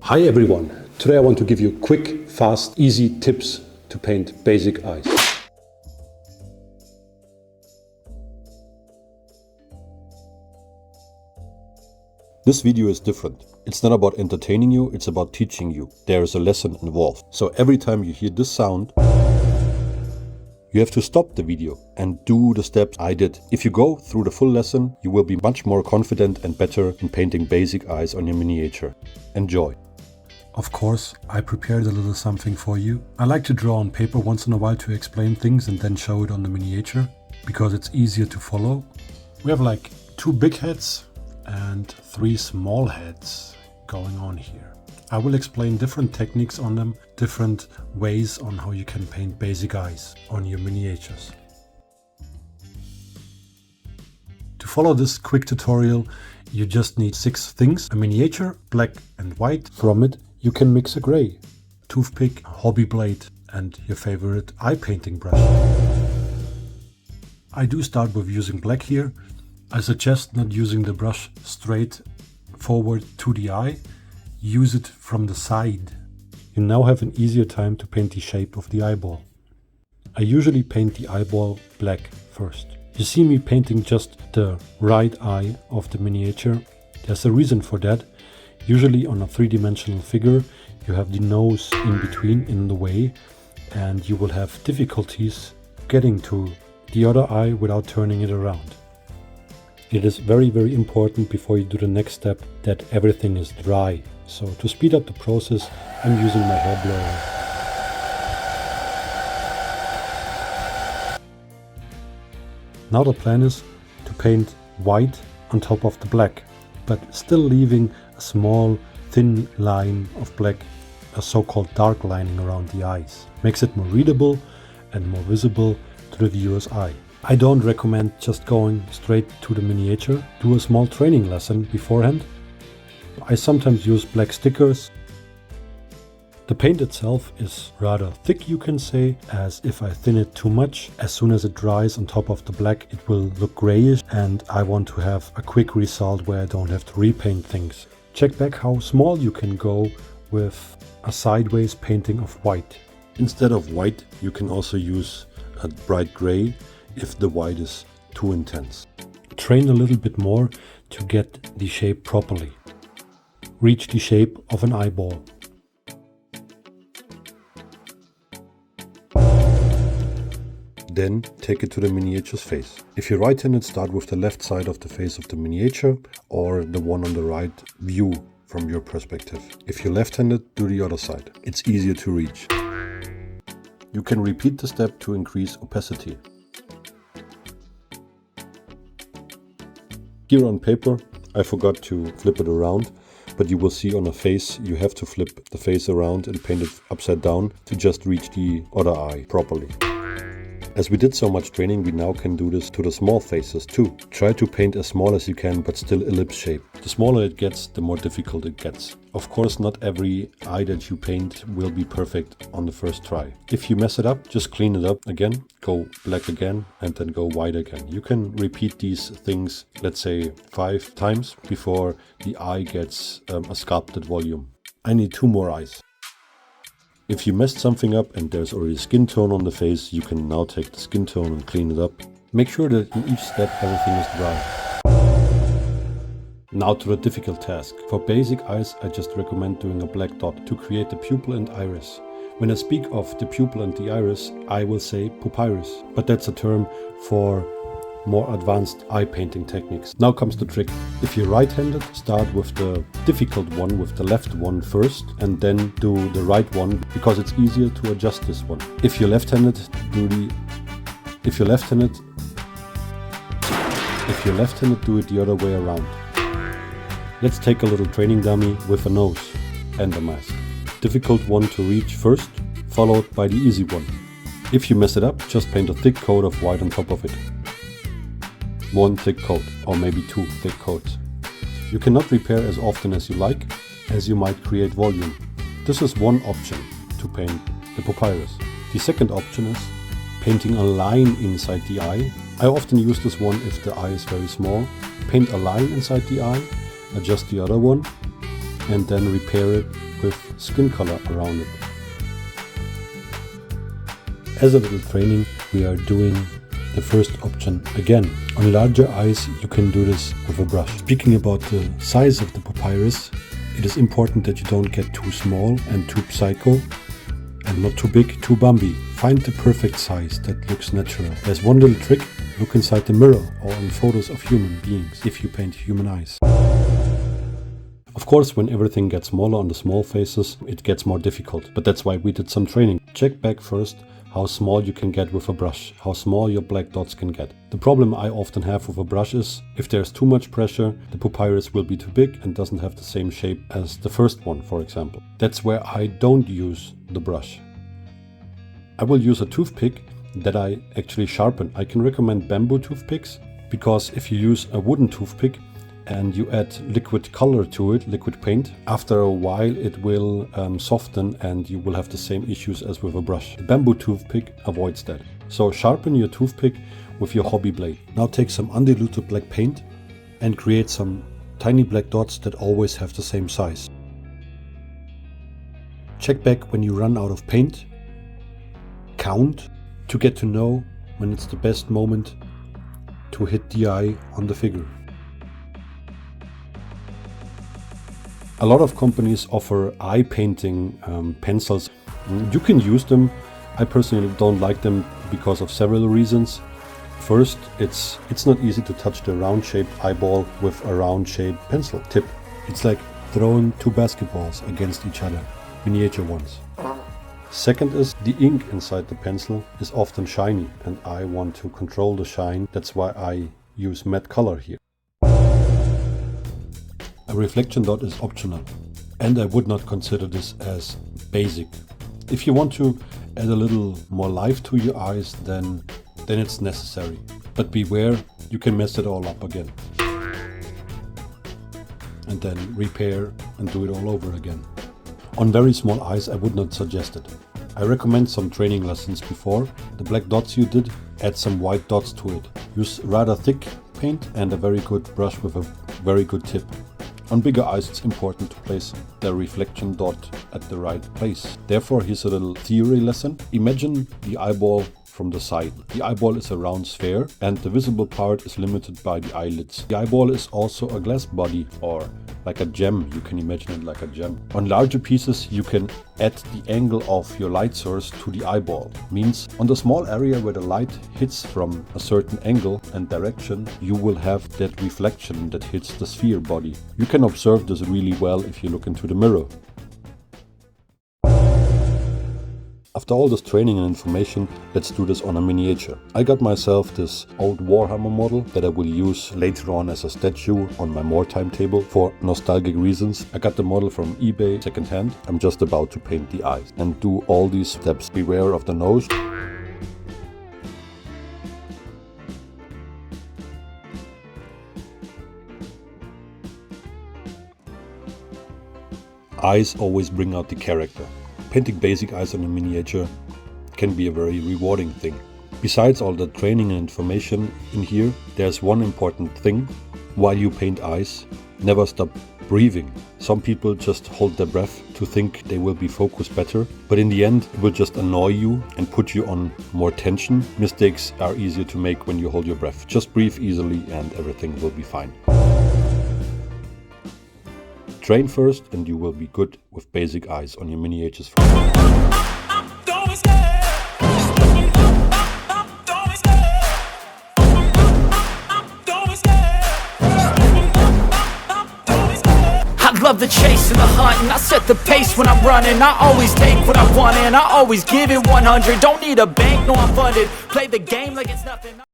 Hi everyone! Today I want to give you quick, fast, easy tips to paint basic eyes. This video is different. It's not about entertaining you, it's about teaching you. There is a lesson involved. So every time you hear this sound, you have to stop the video and do the steps I did. If you go through the full lesson, you will be much more confident and better in painting basic eyes on your miniature. Enjoy! Of course, I prepared a little something for you. I like to draw on paper once in a while to explain things and then show it on the miniature, because it's easier to follow. We have like 2 big heads and 3 small heads going on here. I will explain different techniques on them, different ways on how you can paint basic eyes on your miniatures. To follow this quick tutorial, you just need 6 things: a miniature, black and white. From it, you can mix a gray, toothpick, hobby blade, and your favorite eye painting brush. I do start with using black here. I suggest not using the brush straight forward to the eye. Use it from the side. You now have an easier time to paint the shape of the eyeball. I usually paint the eyeball black first. You see me painting just the right eye of the miniature. There's a reason for that. Usually on a 3-dimensional figure, you have the nose in between, in the way, and you will have difficulties getting to the other eye without turning it around. It is very, very important before you do the next step that everything is dry. So to speed up the process, I'm using my hair blower. Now the plan is to paint white on top of the black, but still leaving a small thin line of black, a so-called dark lining around the eyes. Makes it more readable and more visible to the viewer's eye. I don't recommend just going straight to the miniature. Do a small training lesson beforehand. I sometimes use black stickers. The paint itself is rather thick, you can say, as if I thin it too much. As soon as it dries on top of the black, it will look grayish, and I want to have a quick result where I don't have to repaint things. Check back how small you can go with a sideways painting of white. Instead of white, you can also use a bright gray if the white is too intense. Train a little bit more to get the shape properly. Reach the shape of an eyeball. Then take it to the miniature's face. If you're right-handed, start with the left side of the face of the miniature, or the one on the right view from your perspective. If you're left-handed, do the other side. It's easier to reach. You can repeat the step to increase opacity. Here on paper, I forgot to flip it around, but you will see on a face you have to flip the face around and paint it upside down to just reach the other eye properly. As we did so much training, we now can do this to the small faces too. Try to paint as small as you can, but still ellipse shape. The smaller it gets, the more difficult it gets. Of course, not every eye that you paint will be perfect on the first try. If you mess it up, just clean it up again, go black again, and then go white again. You can repeat these things, let's say 5 times before the eye gets a sculpted volume. I need 2 more eyes. If you messed something up and there's already skin tone on the face, you can now take the skin tone and clean it up. Make sure that in each step everything is dry. Now to the difficult task. For basic eyes, I just recommend doing a black dot to create the pupil and iris. When I speak of the pupil and the iris, I will say pupiris, but that's a term for more advanced eye painting techniques. Now comes the trick. If you're right-handed, start with the difficult one, with the left one first, and then do the right one, because it's easier to adjust this one. If you're left-handed, do it the other way around. Let's take a little training dummy with a nose and a mask. Difficult one to reach first, followed by the easy one. If you mess it up, just paint a thick coat of white on top of it. 1 thick coat, or maybe 2 thick coats. You cannot repair as often as you like, as you might create volume. This is one option to paint the pupiris. The second option is painting a line inside the eye. I often use this one if the eye is very small. Paint a line inside the eye, adjust the other one, and then repair it with skin color around it. As a little training, we are doing the first option again. On larger eyes, you can do this with a brush. Speaking about the size of the pupiris, it is important that you don't get too small and too psycho, and not too big, too bumpy. Find the perfect size that looks natural. There's one little trick: look inside the mirror or in photos of human beings if you paint human eyes. Of course, when everything gets smaller on the small faces, it gets more difficult, but that's why we did some training. Check back first how small you can get with a brush, how small your black dots can get. The problem I often have with a brush is, if there's too much pressure, the pupiris will be too big and doesn't have the same shape as the first one, for example. That's where I don't use the brush. I will use a toothpick that I actually sharpen. I can recommend bamboo toothpicks, because if you use a wooden toothpick and you add liquid color to it, liquid paint, after a while it will soften and you will have the same issues as with a brush. The bamboo toothpick avoids that. So sharpen your toothpick with your hobby blade. Now take some undiluted black paint and create some tiny black dots that always have the same size. Check back when you run out of paint. Count to get to know when it's the best moment to hit the eye on the figure. A lot of companies offer eye painting pencils. You can use them. I personally don't like them because of several reasons. First, it's not easy to touch the round-shaped eyeball with a round-shaped pencil tip. It's like throwing two basketballs against each other, miniature ones. Second is, the ink inside the pencil is often shiny and I want to control the shine. That's why I use matte color here. A reflection dot is optional, and I would not consider this as basic. If you want to add a little more life to your eyes, then it's necessary. But beware, you can mess it all up again. And then repair and do it all over again. On very small eyes, I would not suggest it. I recommend some training lessons before. The black dots you did, add some white dots to it. Use rather thick paint and a very good brush with a very good tip. On bigger eyes, it's important to place the reflection dot at the right place. Therefore, here's a little theory lesson. Imagine the eyeball from the side. The eyeball is a round sphere and the visible part is limited by the eyelids. The eyeball is also a glass body, or like a gem. You can imagine it like a gem. On larger pieces, you can add the angle of your light source to the eyeball. Means on the small area where the light hits from a certain angle and direction, you will have that reflection that hits the sphere body. You can observe this really well if you look into the mirror. After all this training and information, let's do this on a miniature. I got myself this old Warhammer model that I will use later on as a statue on my wartime table for nostalgic reasons. I got the model from eBay secondhand. I'm just about to paint the eyes and do all these steps. Beware of the nose. Eyes always bring out the character. Painting basic eyes on a miniature can be a very rewarding thing. Besides all the training and information in here, there's one important thing. While you paint eyes, never stop breathing. Some people just hold their breath to think they will be focused better, but in the end it will just annoy you and put you on more tension. Mistakes are easier to make when you hold your breath. Just breathe easily and everything will be fine. Train first and you will be good with basic eyes on your miniatures. I love the chase and the hunt, and I set the pace when I'm running. I always take what I want and I always give it 100. Don't need a bank, no I'm funded. Play the game like it's nothing.